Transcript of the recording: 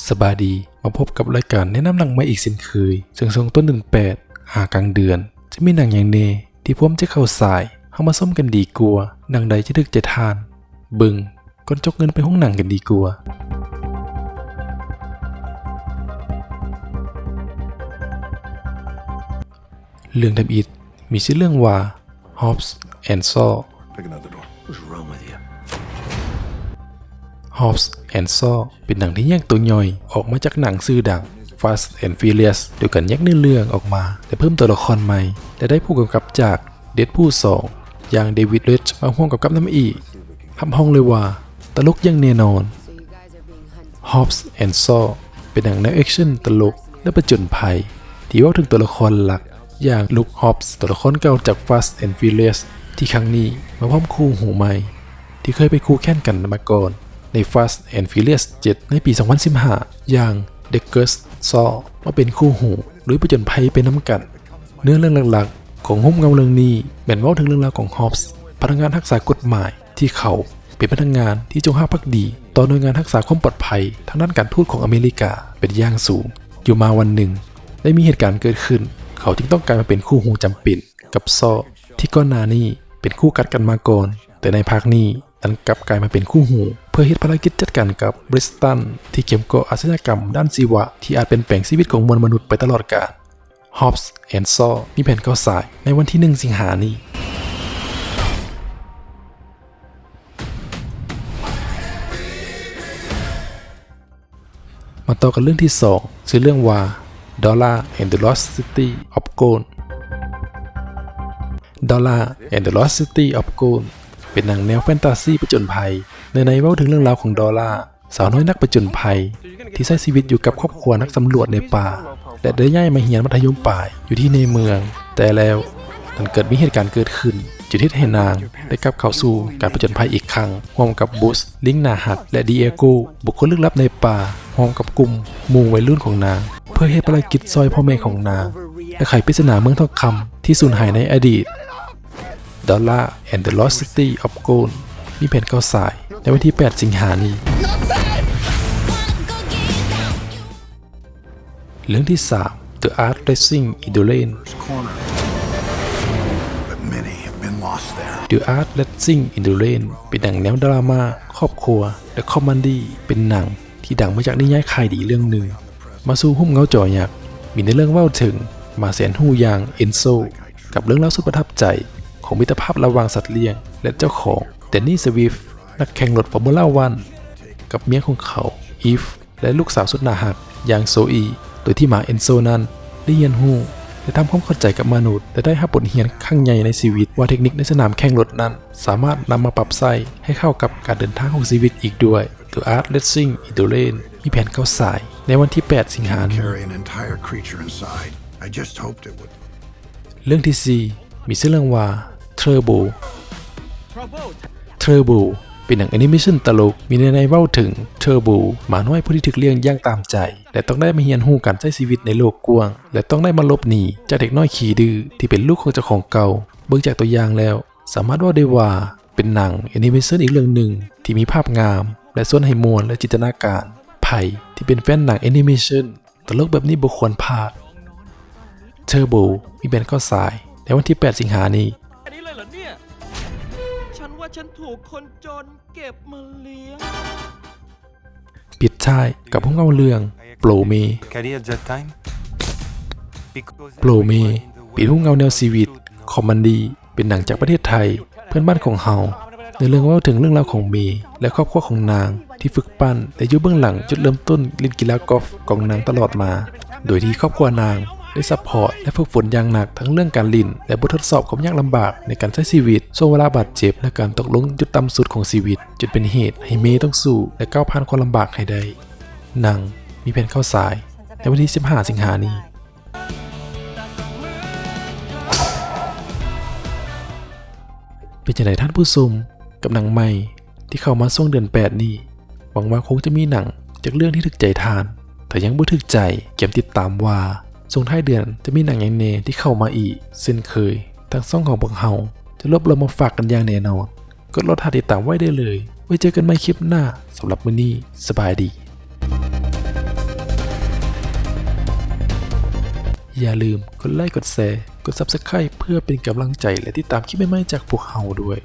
สบายดีมาพบกับรายการแนะนำหนังใหม่อีกเช่นเคยซึ่งส่งต้น18หากลางเดือนจะมีหนังอย่างเนที่ผมจะเข้าสายเข้ามาส้มกันดีกว่าหนังใดจะดึกจะทานเบิ่งก่อนจกเงินไปห้องหนังกันดีกว่าเรื่องทำอิฐมีชื่อเรื่องว่า Hobbs and Shaw Pick another door. What's wrong with you? Hobbs and Shaw เป็นหนังที่แยกตัวย่อยออกมาจากหนังชื่อดัง Fast and Furious โดยการแยกเนื้อเรื่องออกมาและเพิ่มตัวละครใหม่และได้ผู้กำกับจาก Deadpool 2 อย่างเดวิด เลดจ์มาร่วมกับน้ำอีกทำห้องเลยว่าตลกอย่างแน่นอน Hobbs and Shaw เป็นหนังแนวแอคชั่นตลกและประจนภัยที่เว้าถึงตัวละครหลักอย่างลุค ฮอบส์ตัวละครเก่าจาก Fast and Furious ที่ครั้งนี้มาพร้อมคู่หูใหม่ที่เคยไปคู่แข่งกันมาก่อนใน Fast and Furious 7 ในปี 2015 อย่าง Deckard Shaw มาเป็นคู่หูหรือประจนภัยไปน้ำกันเนื้อเรื่องหลักๆของหุ้มเงาเรื่องนี้แบ่งเว้าถึงเรื่องราวของ ฮอบส์พนักงานรักษากฎหมายที่เขาเป็นพนักงานที่จงรักภักดีต่อหน่วยงานรักษาความปลอดภัยทางด้านการทูตของอเมริกาเป็นอย่างสูงอยู่มาวันหนึ่งได้มีเหตุการณ์เกิดขึ้นเขาจึงต้องกลายมาเป็นคู่หูจำเป็นกับซอที่ก่อนหน้านี้เป็นคู่กัดกันมาก่อนแต่ในภาคนี้ดันกลับกลายมาเป็นคู่หูเพื่อเฮ็ดภารกิจจัดการกับบริสตันที่เกี่ยวกับอาชญากรรมด้านชีวะที่อาจเป็นแปลงชีวิตของมวลมนุษย์ไปตลอดกาล Hobbs and Shaw มีแผนเข้าสายในวันที่ 1 สิงหาคมนี้มาต่อกันเรื่องที่ 2 ชื่อเรื่องว่า Dollar and the Lost City of Gold Dollar and the Lost City of Gold เป็นหนังแนวแฟนตาซีผจญภัยในเว้าถึงเรื่องราวของดอลลาร์สาวน้อยนักผจญภัยที่ใช้ชีวิตอยู่กับครอบครัวนักสำรวจในป่าและได้ย้ายมาเรียนมัธยมปลายอยู่ที่ในเมืองแต่แล้วมันเกิดมีเหตุการณ์เกิดขึ้นจุดที่ให้นางได้กลับเข้าสู่การผจญภัยอีกครั้งร่วมกับบูสลิงนาฮัตและดีเอโกบุคคลลึกลับในป่าพร้อมกับกลุ่มหมู่วัยรุ่นของนางเพื่อให้ภารกิจซอยพ่อแม่ของนางและไขปริศนาเมืองทองคำที่สูญหายในอดีต Dollar and the Lost City of Gold มีแผนเข้าสายในวันที่ 8 สิงหาคมนี้เรื่องที่ 3 The Art Racing Idolane The Art Racing Idolane เป็นหนังแนวดราม่าครอบครัวและคอมเมดี้เป็นหนังที่ดังมาจากนิยายขายดีเรื่องหนึ่งมาสู่หุ้มเงาจอยักษ์มีในเรื่องเล่าถึงมาแสนหูอย่างเอนโซกับเรื่องเล่าสุดประทับใจของมิตรภาพระหว่างสัตว์เลี้ยงและเจ้าของแดนนี่สวิฟต์นักแข่งรถฟอร์มูล่าวันกับเมียของเขาอีฟและลูกสาวสุดน่ารักอย่างโซอีโดยที่หมาเอนโซนั้นได้เรียนรู้และทำความเข้าใจกับมนุษย์และได้รับบทเรียนครั้งใหญ่ในชีวิตว่าเทคนิคในสนามแข่งรถนั้นสามารถนำมาปรับใช้ให้เข้ากับการเดินทางของชีวิตอีกด้วย The Art Racing Idolane มีแผนเข้าสายในวันที่ 8 สิงหาคมเรื่องที่ 4 มีชื่อเรื่องว่า Turbo เป็นหนังแอนิเมชันตลกมีในเว้าถึง Turbo หมาน้อยผู้ที่ถูกเลี้ยงอย่างตามใจและต้องได้มาเรียนรู้การใช้ชีวิตในโลกกว้างและต้องได้มาลบหนีจากเด็กน้อยขี้ดื้อที่เป็นลูกของเจ้าของเก่าเบิ่งจากตัวอย่างแล้วสามารถว่าได้ว่าเป็นหนังแอนิเมชันอีกเรื่องหนึ่งที่มีภาพงามและส่วนให้มวลและจินตนาการไผ่ที่เป็นแฟนหนังแอนิเมชันตลกแบบนี้บ่ควรพลาด Turbo มีแผนเข้าสายในวันที่ 8 สิงหาคมนี้อันนี้เลยเหรอเนี่ยฉันว่าฉันถูกคนจนเก็บมาเลี้ยงปิดท้ายกับพวกเงาเรื่องโปรเมเป็นพวกเงาแนวชีวิตคอมเมดี้เป็นหนังจากประเทศไทยเพื่อนบ้านของเฮาในเรื่องเล่าถึงเรื่องราวของเมย์และครอบครัวของนางที่ฝึกปั้นและอยู่เบื้องหลังจุดเริ่มต้นเล่นกีฬากอล์ฟของนางตลอดมาโดยที่ครอบครัวนางได้ซัพพอร์ตและฝึกฝนอย่างหนักทั้งเรื่องการลินและบททดสอบความยากลำบากในการใช้ชีวิตช่วงเวลาบาดเจ็บและการตกลงจุดต่ำสุดของชีวิตจนเป็นเหตุให้เมย์ต้องสู้และก้าวผ่านความลำบากให้ได้หนังมีแผนเข้าสายในวันที่ 15 สิงหาคมนี้เป็นจังได๋ท่านผู้ชมกับหนังใหม่ที่เข้ามาช่วงเดือน 8 นี้หวังว่าคงจะมีหนังจากเรื่องที่ถึกใจทานแต่ยังบ่ถึกใจเก็บติดตามว่าส่งท้ายเดือนจะมีหนังอย่างแน่ที่เข้ามาอีกเช่นเคยทางช่องของพวกเราจะรวบรวมมาฝากกันอย่างแน่นอนกดติดตามไว้ได้เลยไว้เจอกันใหม่คลิปหน้าสำหรับมื้อนี้สบายดี อย่าลืมกดไลค์กดแชร์กด Subscribe เพื่อเป็นกำลังใจและติดตามคลิปใหม่ๆจากพวกเราด้วย